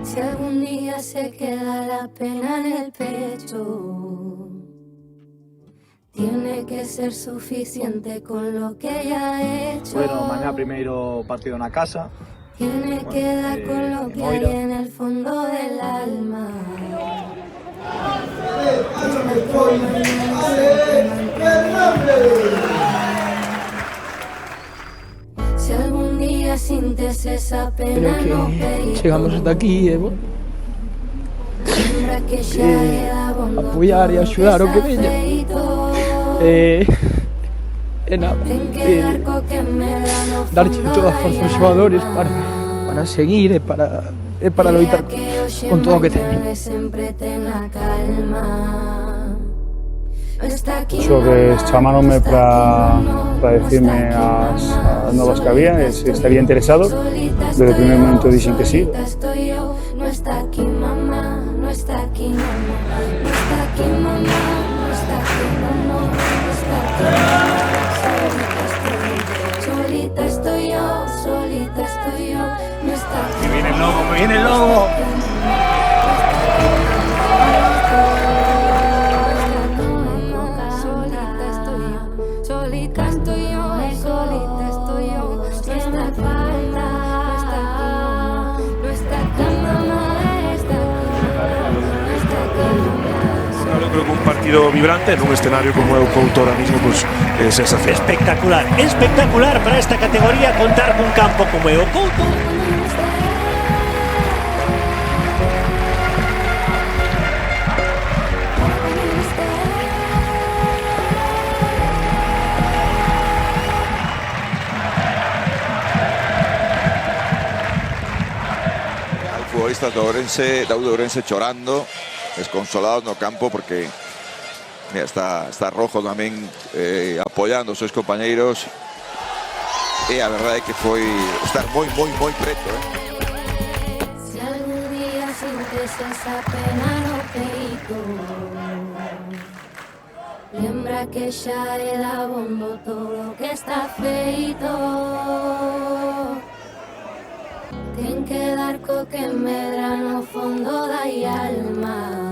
Si algún día se queda la pena en el pecho, tiene que ser suficiente con lo que ella ha hecho. Bueno, mañana primeiro partido na casa. Tiene que dar con lo que hay en el fondo del alma. Si algún día sientes esa pena, no peito. Llegamos hasta aquí, apoyar y ayudar o que veña. Nada, darche todas as forzas aos xogadores para seguir para loitar con todo o que teñen. Xoves chamaronme para decirme as novas que había e se estaría interesado. Desde o primer momento dixen que sí. No está aquí mamá, no está aquí mamá, no está aquí mamá, no está aquí mamá, no está aquí. Solita estoy yo, solita estoy yo, no está aquí. Me viene el lobo, me viene el lobo. Solita estoy yo, solita estoy yo, solita estoy yo, no está aquí mamá, no está aquí, no está aquí mamá, está aquí, no está aquí. Yo creo que un partido vibrante en un escenario como el Couto ahora mismo pues es sensacional. Espectacular, espectacular para esta categoría contar cun campo como é o Couto. Hai futbolistas do Ourense chorando, desconsolados no campo porque mira, está Rojo tamén apoyando os seus compañeiros e a verdade é que foi estar moi preto. Si algún día sientes esa pena no peito, lembra que xa é dabondo todo o que está feito. Ten que dar co que medra no fondo da alma.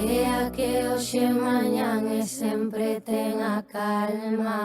E a que hoxe mañán e sempre ten a calma.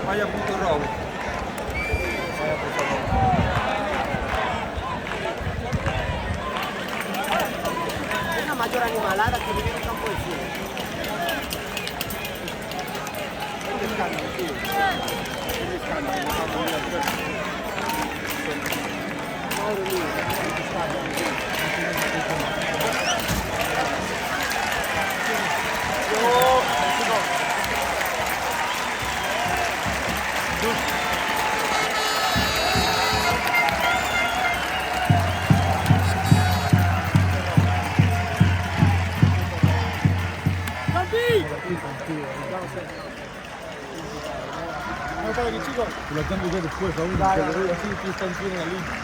Vaya puto robo. Una mayor animalada que vive en el campo de fútbol. Un escándalo, tío. Un escándalo. Madre mía, un escándalo. Lo tengo yo después, aún que lo veo así, tú estás en la línea.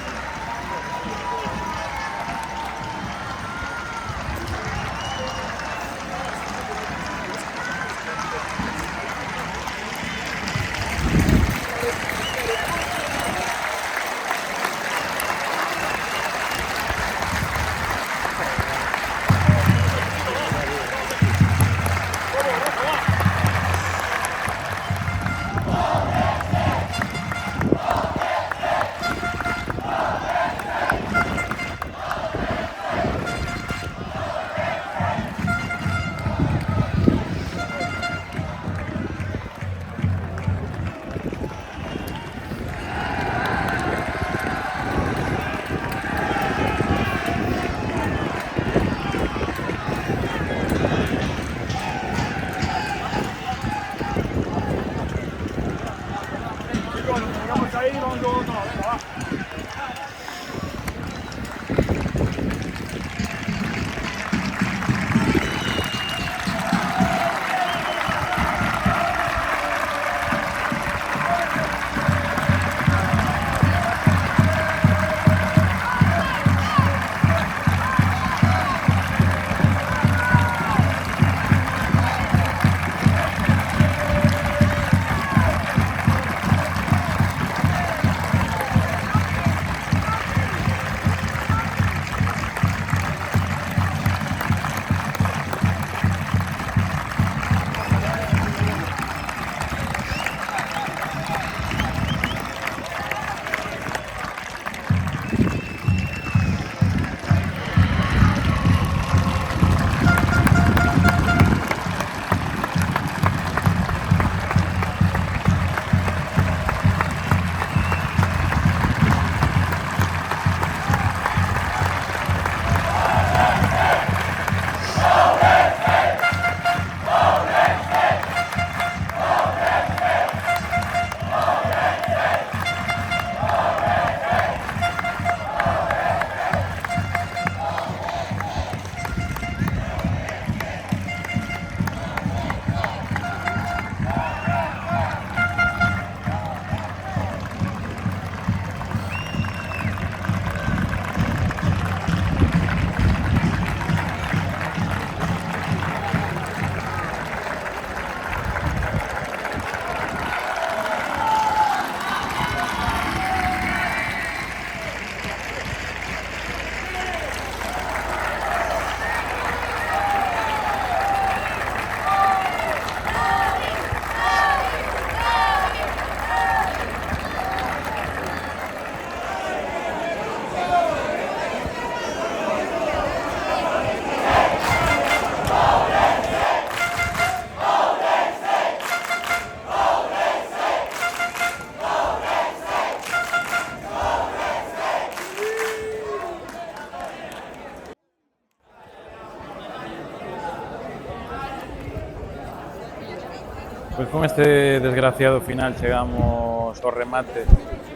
Pois con este desgraciado final chegamos ao remate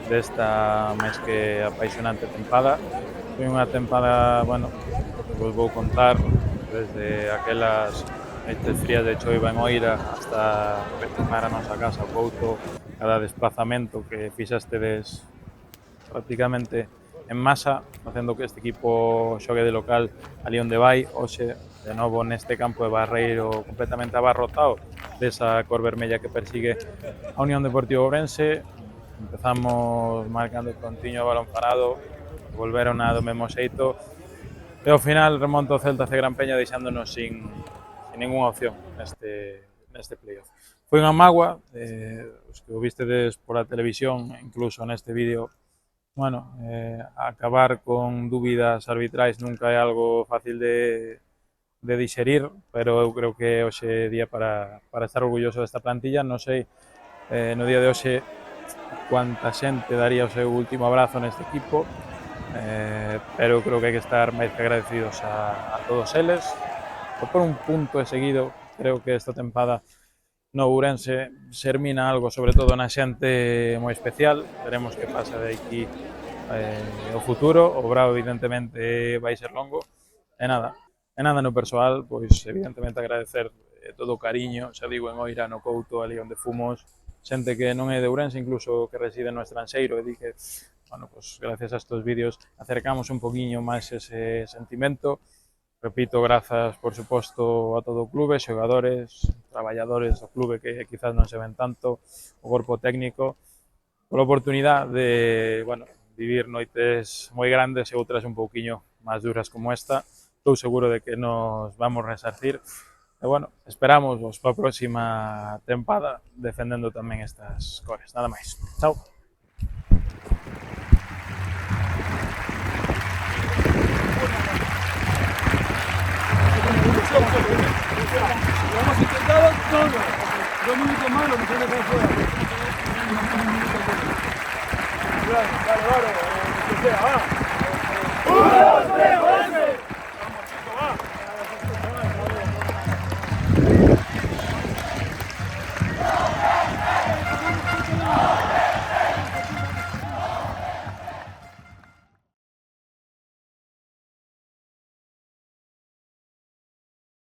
desta máis que apaixonante tempada. Foi unha tempada, bueno, vos vou contar desde aquelas noites frías de choiva en Oira hasta retornar a nosa casa ao Couto, cada desplazamento que fixastedes prácticamente en masa, facendo que este equipo xogue de local ali onde vai. Hoxe, de novo neste campo de Barreiro completamente abarrotado desa cor vermella que persigue a Unión Deportiva Ourense. Empezamos marcando o contiño o balón parado, volveron a do mesmo xeito e ao final remonta o Celta C Gran Peña deixándonos sin ninguna opción neste playoff. foi unha mágoa, os que o vistedes pola televisión, incluso neste vídeo, bueno, acabar con dúbidas arbitrais nunca é algo fácil de digerir, pero eu creo que hoxe é día para estar orgulloso desta plantilla. Non sei, no día de hoxe, cuánta xente daría o seu último abrazo neste equipo, pero creo que hai que estar máis que agradecidos a todos eles. Por un punto e seguido, creo que esta tempada no Ourense sermina algo, sobre todo na xente moi especial. Veremos que pasa de aquí o futuro. O brao evidentemente vai ser longo. E nada no persoal, pois evidentemente agradecer todo o cariño, xa digo, en Oira, no Couto, ali onde fomos, xente que non é de Ourense, incluso que reside no estranxeiro, e di que, bueno, pues gracias a estos vídeos acercamos un poquinho máis ese sentimento. Repito, grazas, por suposto, a todo o clube, xogadores, traballadores do clube que quizás non se ven tanto, o corpo técnico, pola oportunidade de, bueno, vivir noites moi grandes e outras un pouquiño máis duras como esta. Estou seguro de que nos vamos resarcir. E, bueno, esperamos vos para a próxima tempada defendendo tamén estas cores. Nada máis. Chao. Lo hemos intentado todo. 2 minutos más, lo que tiene que hacer fuera. Vale, que sea, va.